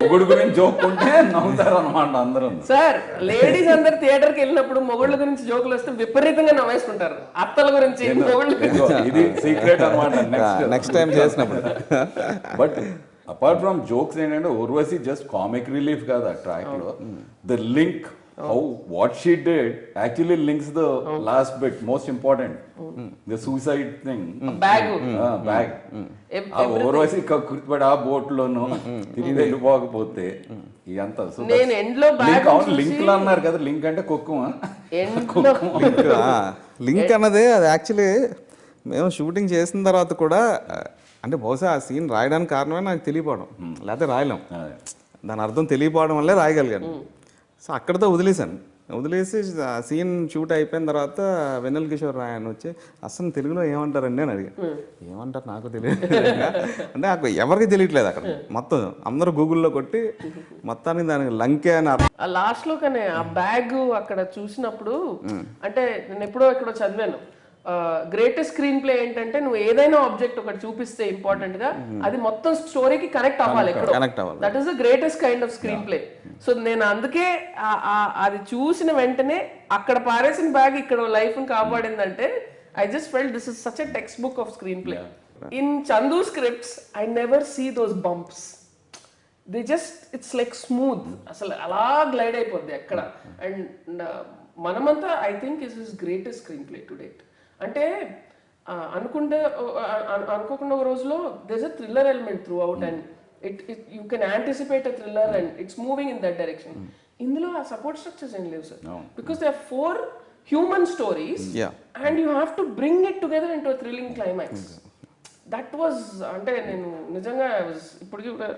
మొగుడు గురించి జోక్ ఉంటే నవ్వుతారు అనమాట అందరూ. సార్ లేడీస్ అందరు థియేటర్ కి వెళ్ళినప్పుడు మొగుళ్ళ గురించి జోకులు వస్తే విపరీతంగా నవ్వేసుకుంటారు. అత్తల గురించి ఇది సీక్రెట్ అనమాట. నెక్స్ట్ టైం చేసినప్పుడు. బట్ అపార్ట్ ఫ్రమ్ జోక్స్ ఏంటంటే ఉర్వశి జస్ట్ కామిక్ రిలీఫ్ కాదు ఆ ట్రాక్ లో. The link how what she did actually links the last bit most important, the suicide thing. Bag Urvashi గుర్తుపడి ఆ బోట్ లోను తిరిగి వెళ్ళిపోకపోతే ఇదంతా లింక్ లో అన్నారు కదా. లింక్ అంటే కుక్కుమ. లింక్ అన్నది అది యాక్చువల్లీ మేము షూటింగ్ చేసిన తర్వాత కూడా అంటే బహుశా ఆ సీన్ రాయడానికి కారణమే నాకు తెలియపోవడం, లేకపోతే రాయలేం. దాని అర్థం తెలియపోవడం వల్లే రాయగలిగాను. సో అక్కడితో వదిలేసి ఆ సీన్ షూట్ అయిపోయిన తర్వాత వెన్నెల కిషోర్ రాయన్ వచ్చి అసలు తెలుగులో ఏమంటారండి అని అడిగాను. ఏమంటారు నాకు తెలియదు అంటే నాకు ఎవరికి తెలియట్లేదు అక్కడ. మొత్తం అందరూ గూగుల్లో కొట్టి మొత్తానికి దానికి లంకే అని లాస్ట్ లో. కానీ ఆ బ్యాగ్ అక్కడ చూసినప్పుడు అంటే నేను ఎప్పుడో ఎక్కడో చదివాను, గ్రేటెస్ట్ స్క్రీన్ ప్లే ఏంటంటే నువ్వు ఏదైనా ఆబ్జెక్ట్ ఒకటి చూపిస్తే ఇంపార్టెంట్ గా అది మొత్తం స్టోరీకి కనెక్ట్ అవ్వాలి. That is the greatest kind off screen play. So నేను అందుకే అది చూసిన వెంటనే అక్కడ పారేసిన బ్యాగ్ ఇక్కడ లైఫ్ ని కాపాడిందంటే I just felt this is such a textbook of screenplay. In Chandu scripts I never see those bumps. They just it's like smooth, అసలు అలా గ్లైడ్ అయిపోద్ది ఎక్కడ. అండ్ మనమంతా I think is his greatest screenplay to date. అంటే అనుకోకుండా ఒక రోజులో there's a thriller element throughout and it you can anticipate a thriller and it's moving in that direction. ఇందులో ఆ సపోర్ట్ స్ట్రక్చర్స్ ఏం లేవు sir, because there are 4 human stories and you have to bring it together into a thrilling climax. That was అంటే నేను నిజంగా ఇప్పటికీ కూడా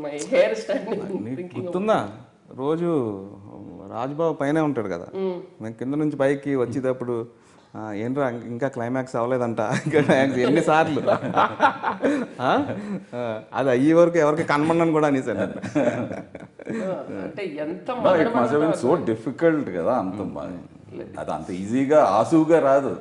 my hair standing. గుర్తుందా రోజు రాజ్బాబు పైనే ఉంటాడు కదా, మేము కింద నుంచి పైకి వచ్చేటప్పుడు ఏంట్రా ఇంకా క్లైమాక్స్ అవ్వలేదంట, ఎన్నిసార్లు అది అయ్యే వరకు ఎవరికి కనబడను కూడా అనేసాను. అంటే ఎంత సో డిఫికల్ట్ కదా, అది అంత ఈజీగా ఆసుగా రాదు.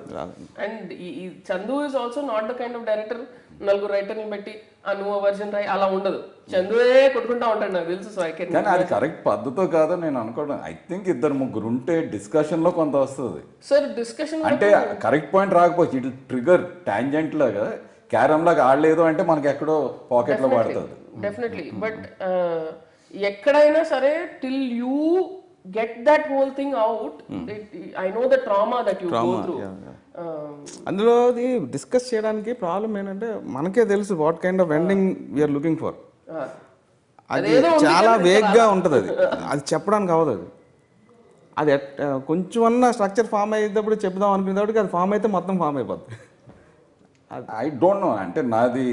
అండ్ ఈ Chandu is also not the kind of director నలుగురు రైటర్ని బట్టి నువ్వు వర్జన్ రాయి అలా ఉండదు. చందువే కొట్టుకుంటా ఉంటాడు నాకు తెలుసు. సో కానీ అది కరెక్ట్ పద్ధతో కాదో నేను అనుకోవడం. ఐ థింక్ 2-3 ఉంటే డిస్కషన్ లో కొంత వస్తుంది సార్. డిస్కషన్ అంటే కరెక్ట్ పాయింట్ రాకపోవచ్చు, ఇట్ ట్రిగర్ టాంజెంట్ లాగా క్యారమ్ లాగా ఆడలేదు అంటే మనకి ఎక్కడో పాకెట్ లో పడుతుంది డెఫినెట్లీ. బట్ ఎక్కడైనా సరే till you get that whole thing out, I know the trauma that you go through. అందులో అది డిస్కస్ చేయడానికి ప్రాబ్లం ఏంటంటే మనకే తెలుసు what kind of ending we are looking for. అది చాలా వేగ్గా ఉంటుంది, అది చెప్పడానికి అవ్వదు. అది కొంచెం అన్న స్ట్రక్చర్ ఫామ్ అయ్యేటప్పుడు చెప్దాం అనుకునేటప్పటికి అది ఫామ్ అయితే మొత్తం ఫామ్ అయిపోతుంది. ఐ డోంట్ నో, అంటే నాది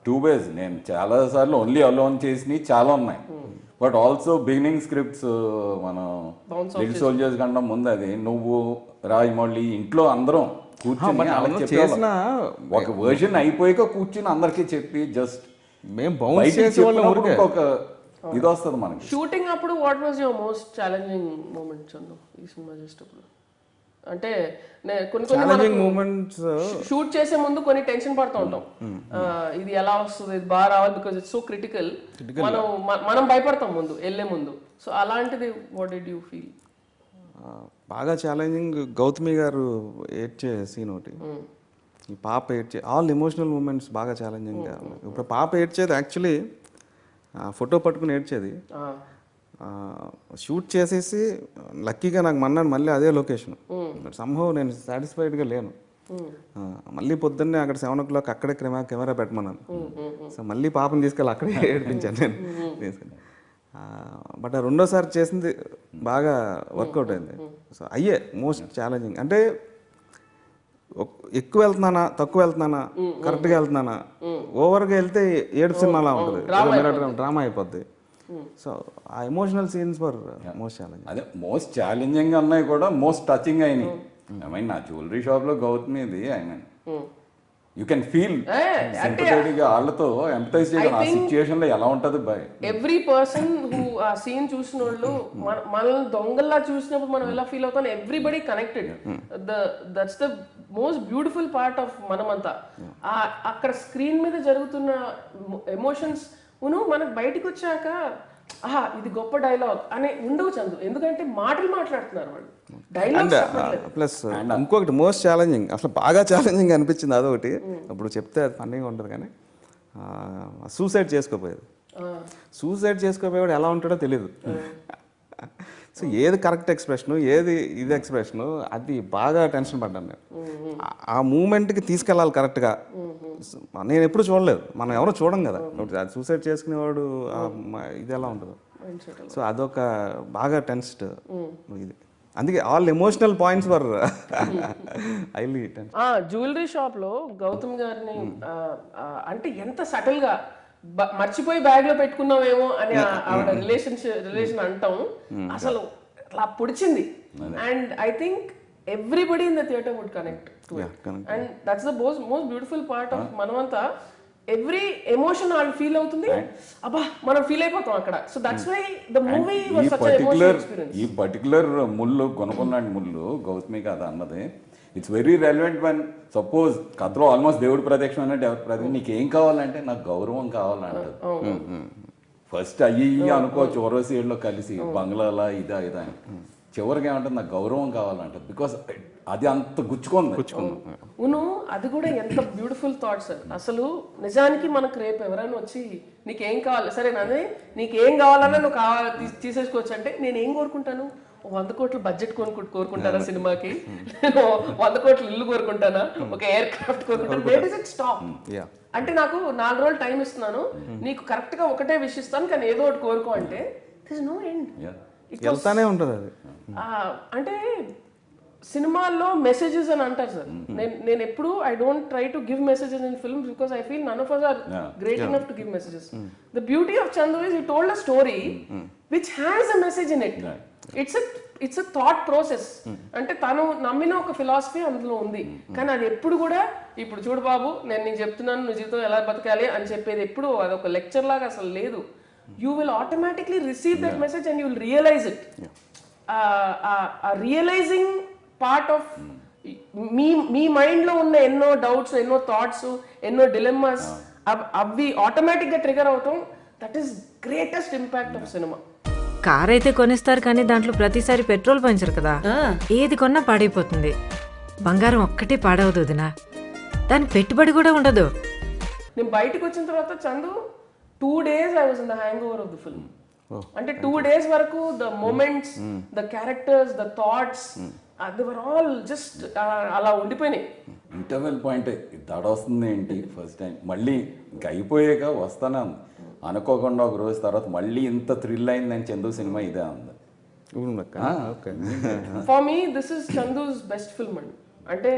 2 ways. నేను చాలాసార్లు ఓన్లీ అలోన్ చేసినవి చాలా ఉన్నాయి. బట్ ఆల్సో బిగినింగ్ స్క్రిప్ట్స్ మనం లిటిల్ సోల్జర్స్ కన్నా ముందు అది నువ్వు రాజమౌళి ఇంట్లో అందరం కూర్చొని చేసిన ఒక వర్షన్ అయిపోయాక కూర్చుని అందరికీ చెప్పి జస్ట్ మేము ఒక ఇది వస్తుంది మనకి. షూటింగ్ అప్పుడు what was your most challenging moment ఈ సినిమా చేసేటప్పుడు? అంటే కొన్ని మూమెంట్స్ షూట్ చేసే ముందు కొన్ని టెన్షన్ పడుతూ ఉంటాం, ఇది ఎలా వస్తుంది, ఇది బాగా రావాలి, బికాజ్ ఇట్స్ సో క్రిటికల్. మనం భయపడతాం ముందు వెళ్ళే ముందు. సో అలాంటిది వాట్ డిడ్ యూ ఫీల్? బాగా ఛాలెంజింగ్ గౌతమి గారు ఏడ్చే సీన్ ఒకటి, ఈ పాప ఏడ్చే ఆల్ ఎమోషనల్ మూమెంట్స్ బాగా ఛాలెంజింగ్గా. ఇప్పుడు పాప ఏడ్చేది యాక్చువల్లీ ఫోటో పట్టుకుని ఏడ్చేది. షూట్ చేసేసి లక్కీగా నాకు మన్నాడు మళ్ళీ అదే లొకేషన్. సంహవ్ నేను సాటిస్ఫైడ్గా లేను. మళ్ళీ పొద్దున్నే అక్కడ 7 o'clock అక్కడే కెమెరా పెట్టమన్నాను. సో మళ్ళీ పాపను తీసుకెళ్ళి అక్కడే ఏడిపించాను నేను తీసుకెళ్ళి. బట్ రెండోసారి చేసింది బాగా వర్కౌట్ అయింది. సో అయ్యే మోస్ట్ ఛాలెంజింగ్. అంటే ఎక్కువ వెళ్తున్నానా తక్కువ వెళ్తున్నానా కరెక్ట్గా వెళ్తున్నానా, ఓవర్గా వెళ్తే ఏడు సినిమాలా ఉంటుంది, డ్రామా అయిపోద్ది. సో ఆ emotional scenes for most challenging. అదే మోస్ట్ ఛాలెంజింగ్ అన్నాయి కూడా మోస్ట్ టచింగ్ అయినాయి. ఐ మీన్ నా జ్యువెలరీ షాప్లో గౌతమిది I mean you can feel sympathetic గా వాళ్ళతో ఎంపథైజ్ చేయడం ఆ సిచ్యుయేషన్ లో ఎలా ఉంటది బై ఎవ్రీ పర్సన్ హూ ఆ సీన్ చూసిన వాళ్ళు మనల్ని దొంగల్లా చూసినప్పుడు మనం ఎలా ఫీల్ అవుతాం. Everybody connected. That's the most beautiful part of Manamantha. అక్కడ స్క్రీన్ మీద జరుగుతున్న ఎమోషన్స్ నువ్వు మనకు బయటకు వచ్చాక ఆహా ఇది గొప్ప డైలాగ్ అనే ఉండవు చందు, ఎందుకంటే మాటలు మాట్లాడుతున్నారు వాళ్ళు, అండ్ డైలాగ్ ప్లస్ ఇంకొకటి మోస్ట్ ఛాలెంజింగ్, అసలు బాగా ఛాలెంజింగ్ అనిపించింది అదొకటి. ఇప్పుడు చెప్తే అది ఫన్నీగా ఉంటుంది కానీ సూసైడ్ చేసుకోపోయేది. సూసైడ్ చేసుకోపోయేవాడు ఎలా ఉంటాడో తెలియదు. సో ఏది కరెక్ట్ ఎక్స్ప్రెషన్, ఏది ఇది ఎక్స్ప్రెషన్, అది బాగా టెన్షన్ పడ్డాను నేను. ఆ మూమెంట్కి తీసుకెళ్ళాలి కరెక్ట్గా. నేను ఎప్పుడు చూడలేదు, మనం ఎవరో చూడం కదా, అది సూసైడ్ చేసుకునేవాడు ఇది ఎలా ఉంటుందో. సో అదొక బాగా టెన్స్డ్ ఇది. అందుకే ఆల్ ఎమోషనల్ పాయింట్స్ వర్ హైలీ టెన్స్. జ్యువెలరీ షాప్ లో గౌతమ్ గారిని అంటే ఎంత సటిల్ గా మర్చిపోయి బ్యాగ్ లో పెట్టుకున్నామేమో అని ఆవిడ రిలేషన్ అంటాం, అసలు అట్లా పొడిచింది. And I think everybody in the theatre would connect to it. And that's the most beautiful part of Manamantha. Every emotion వాళ్ళు ఫీల్ అవుతుంది, అబ్బా మనం ఫీల్ అయిపోతాం అక్కడ. So that's why the movie was such a emotional experience. ఈ particular ముళ్ళు కొనుక్కున్నాడు ముళ్ళు గౌతమి కథ అన్నది it's very relevant one suppose కథలో ఆల్మోస్ట్ దేవుడి ప్రత్యక్షం అన్నట్టు ఎవరి ప్రతి నీకేం కావాలంటే నాకు గౌరవం కావాలంటది. ఫస్ట్ అయ్యి అనుకోవచ్చు ఓరోసీడ్లో కలిసి బంగ్లాలా ఇదా ఇదా అని, చివరికి ఏమంటుంది నాకు గౌరవం కావాలంటది. బికాస్ అది అంత గుచ్చుకుంది. అది కూడా ఎంత బ్యూటిఫుల్ థాట్స్. అసలు నిజానికి మనకు రేపు ఎవరైనా వచ్చి నీకేం కావాలి, సరే నాదే నీకేం కావాలన్నా నువ్వు కావాలి తీసేసుకోవచ్చు అంటే నేను ఏం కోరుకుంటాను, 100 కోట్ల బడ్జెట్ కోరుకుంటానా సినిమాకి, నేను 100 కోట్ల ఇల్లు కోరుకుంటానా, ఒక ఎయిర్ క్రాఫ్ట్ కోరుకుంటాను, వేర్ డస్ ఇట్ స్టాప్? అంటే నాకు 4 రోజులు టైం ఇస్తున్నాను, నీకు కరెక్ట్ గా ఒకటే విష్ ఇస్తాను కానీ ఏదో ఒకటి కోరుకో అంటే దిస్ నో ఎండ్. వెళ్తానే ఉంటుంది అది. అంటే సినిమాల్లో మెసేజెస్ అని అంటారు సార్. నేను ఎప్పుడు I don't try to give messages in films because I feel none of us are great enough to give messages. The beauty of Chandu is he told a story which has a message in it. It's a thought process. అంటే తను నమ్మిన ఒక philosophy అందులో ఉంది, కానీ అది ఎప్పుడు కూడా ఇప్పుడు చూడు బాబు నేను నీకు చెప్తున్నాను నువ్వు జీవితం ఎలా బతకాలి అని చెప్పేది ఎప్పుడు అదొక లెక్చర్ లాగా అసలు లేదు. You will automatically receive that message and you will realize it. Realizing part of మీ మైండ్ లో ఉన్న ఎన్నో డౌట్స్, ఎన్నో థాట్స్, ఎన్నో డిలెమ్మాస్ అవి ఆటోమేటిక్ గా ట్రిగర్ అవుతాం. That is greatest impact of cinema. Car అయితే కొనిస్తారు కానీ దాంట్లో ప్రతిసారి పెట్రోల్ పంచరు కదా, ఏది కొన్నా పాడైపోతుంది. బంగారం ఒక్కటే పాడవదు వదినా, దానికి పెట్టుబడి కూడా ఉండదు. నేను బయటకు వచ్చిన తర్వాత Chandu 2 days I was in the hangover of the film. అంటే 2 days వరకు the moments, the characters, the thoughts, they were all just అలా ఉండిపోయినాయి. ఇంటర్వెల్ పాయింట్ దడ వస్తుంది ఏంటి ఫస్ట్ టైం, మళ్ళీ ఇంకా అయిపోయాక వస్తానే ఉంది అనుకోకుండా ఒక రోజు తర్వాత మళ్ళీ ఇంత థ్రిల్ అయిందని చందు సినిమా ఇదే ఉంది. For me this is Chandu's best film అండి. అంటే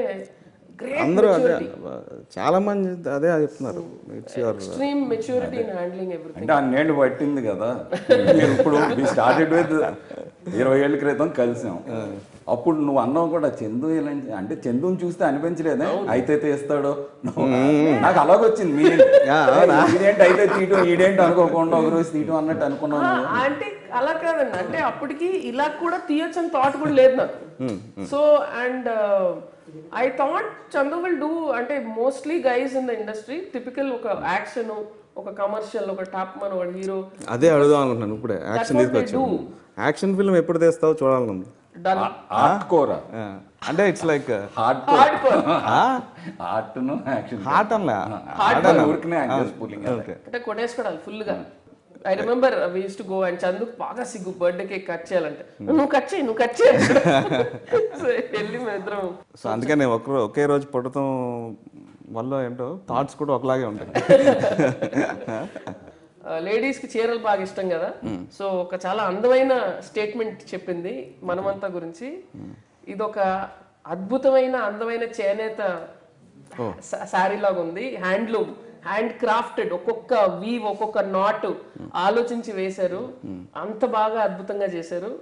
అందరూ అదే చాలా మంది అదే చెప్తున్నారు, extreme maturity in handling everything. అంటే అన్నేళ్ళు పట్టింది కదా. ఇప్పుడు స్టార్టెడ్ విత్ 20 ఏళ్ళ క్రితం కలిసాం. అప్పుడు నువ్వు అన్నావు కూడా చందు ఇలాంటి అంటే చందుని చూస్తే అనిపించలేదే అయితే తీస్తాడో, నాకు అలాగొచ్చింది. మీరేంటి అయితే తీయటం ఈడేంటి అనుకోకుండా ఒక రోజు తీయటం అన్నట్టు అనుకున్నాను. అంటే అలా కాదండి, అంటే అప్పటికి ఇలా కూడా తీయొచ్చు అని థాట్ కూడా లేదు నాకు. So and I thought Chandu will do, అంటే mostly guys in the industry typical ఒక యాక్షన్, ఒక కమర్షియల్, ఒక టాప్ మన్, ఒక హీరో. అదే అడుగుదాం అనుకుంటున్నాను ఇప్పుడే. యాక్షన్ తీసుకొచ్చాను. యాక్షన్ ఫిల్మ్ ఎప్పుడు తెస్తావు చూడాలనుంది. హార్డ్ కోర్ అంటే it's like hard core heart ను యాక్షన్ హార్ట్ అన్లా ఊరికనే అంటే కొట్టేసుకోవాలి ఫుల్ గా. I remember we use to go and Chandu బాగా సిగ్గు బర్త్డే కేక్ కట్ చేయాలంటే నువ్వు కట్ చేయి వెళ్ళి మేమిద్దరం. సో అందుకే నేను ఒకే రోజు పుట్టడం వల్ల ఏంటో థాట్స్ కూడా ఒకలాగే ఉంటాయి. లేడీస్ కి చీరలు బాగా ఇష్టం కదా, సో ఒక చాలా అందమైన స్టేట్మెంట్ చెప్పింది మనమంతా గురించి. ఇదొక అద్భుతమైన అందమైన చేనేత శారీ లాగా ఉంది, హ్యాండ్లూమ్, హ్యాండ్ క్రాఫ్టెడ్, ఒక్కొక్క వీవ్, ఒక్కొక్క నాట్ ఆలోచించి వేశారు, అంత బాగా అద్భుతంగా చేశారు.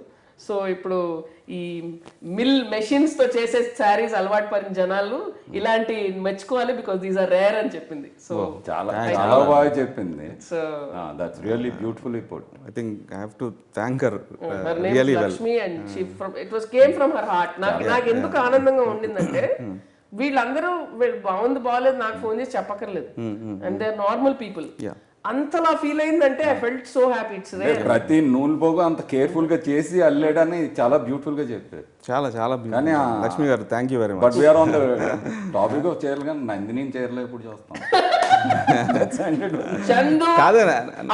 సో ఇప్పుడు ఈ మిల్ మెషిన్స్ తో చేసే శారీస్ అలవాటు పడిన జనాలు ఇలాంటి మెచ్చుకోవాలి, బికాస్ దీస్ ఆర్ రేర్ అని చెప్పింది. సో చాలా చాలా బాగా చెప్పింది. So that's really beautifully put. I think I have to thank her really well. Lakshmi and she from it was came from her heart. నాకు ఎందుకు ఆనందంగా ఉండిందంటే వీళ్ళందరూ బాగుంది బాగలేదు నాకు ఫోన్ చేసి చెప్పక్కర్లేదు, and they are normal people. అంతలా ఫీల్ అయిందంటే I felt so happy. It's ప్రతి నూనె పోగు అంత కేర్ఫుల్ గా చేసి అల్లాడని చాలా బ్యూటిఫుల్ గా చెప్పారు. చాలా చాలా కానీ Lakshmi garu thank you very much. But we're on the topic of చీరలు, కానీ నందిని చీరలు ఎప్పుడు చూస్తాం. చందు కాదే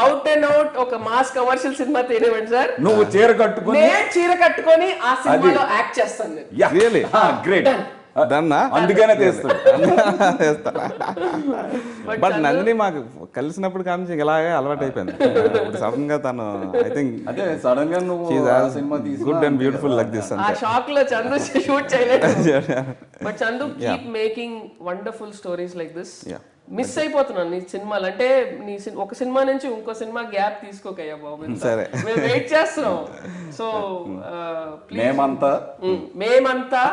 అవుట్ అండ్ అవుట్ ఒక మాస్ కమర్షియల్ సినిమా తీయనివ్వండి సార్, నువ్వు చీర కట్టుకుని నేను చీర కట్టుకొని ఆ సినిమాలో యాక్ట్ చేస్తాను నేను. రియలీ గ్రేట్, దన్నా అందుకనే తీస్తాడు. బట్ నందిని మాకు కలిసినప్పుడు కానీ ఇలాగే అలవాటు అయిపోయింది. సడన్ గా తను ఐ థింక్ అదే సడన్ గా నువ్వు సినిమా తీసి good and beautiful like this ఆ షాక్ లో చందు షూట్ చేయలేదు. But Chandu keep making wonderful stories like this. Miss అయిపోతున్నాను నీ సినిమాలు అంటే. నీ ఒక సినిమా నుంచి ఇంకో సినిమా గ్యాప్ తీసుకోకయ్యా బాబు, సరే మేము వెయిట్ చేస్తున్నాం. సో మేమంతా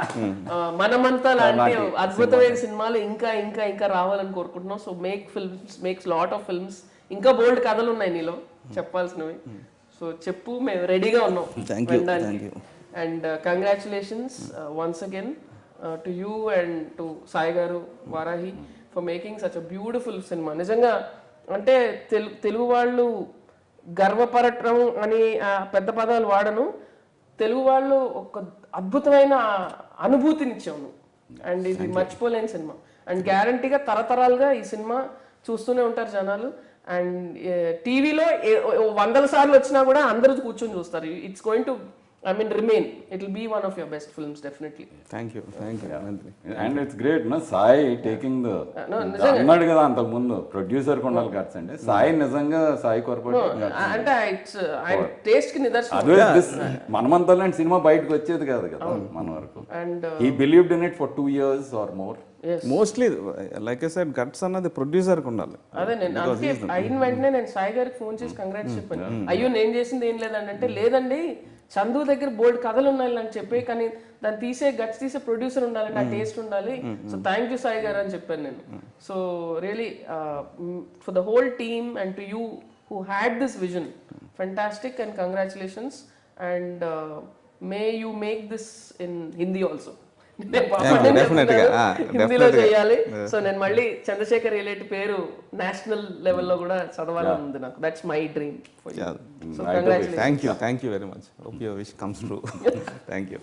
మనమంతా లాంటి అద్భుతమైన సినిమాలు ఇంకా ఇంకా ఇంకా రావాలని కోరుకుంటున్నాం. So makes lot of films. ఇంకా బోల్డ్ కథలు ఉన్నాయి నీలో చెప్పాల్సినవి. సో చెప్పు, మేము రెడీగా ఉన్నాం వినడానికి. And congratulations once again to you and to Sai గారు, Vaaraahi, for making such a beautiful సినిమా. నిజంగా అంటే తెలుగు వాళ్ళు గర్వపడటం అని పెద్ద పదాలు వాడను, తెలుగు వాళ్ళు ఒక అద్భుతమైన అనుభూతినిచ్చాము. అండ్ ఇది మర్చిపోలేని సినిమా. అండ్ గ్యారంటీగా తరతరాలుగా ఈ సినిమా చూస్తూనే ఉంటారు జనాలు. అండ్ టీవీలో 100 సార్లు వచ్చినా కూడా అందరూ కూర్చొని చూస్తారు. It's going to remain. It will be one of your best films, definitely. Thank you Nandini. And it's great, no? Sai taking the అన్నాడు కదా అంతకు ముందు ప్రొడ్యూసర్ కొండాలి కట్స్ అంటే సాయి నిజంగా సాయి కార్పొరేట్ అంటే ఆయన టేస్ట్ కి నిదర్శనం. అదే మనమంతా లాంటి సినిమా బయటకు వచ్చేది కాదు కదా మన వరకు. And he believed in it for 2 years or more. Mostly like I said guts అన్నది ప్రొడ్యూసర్ కి ఉండాలి. అదే నేను అందుకే అయిన వెంటనే నేను సాయి గారికి ఫోన్ చేసి కంగ్రాట్స్ చెప్పాను. అయ్యో నేను చేసింది ఏం లేదండి అంటే, లేదండి చందు దగ్గర బోల్డ్ కథలు ఉన్నాయి అని చెప్పి, కానీ దాన్ని గట్స్ తీసే ప్రొడ్యూసర్ ఉండాలంటే ఆ టేస్ట్ ఉండాలి. సో థ్యాంక్ యూ సాయి గారు అని చెప్పాను నేను. So really for the whole team and to you who had this vision, fantastic and congratulations. And may you make this in Hindi also. హిందీలో చేయాలి. సో నేను మళ్ళీ చంద్రశేఖర్ రిలేట్ పేరు నేషనల్ లెవెల్లో కూడా చదవాలని ఉంది నాకు. That's my dream. Thank you very much. Hope your wish comes true. Thank you.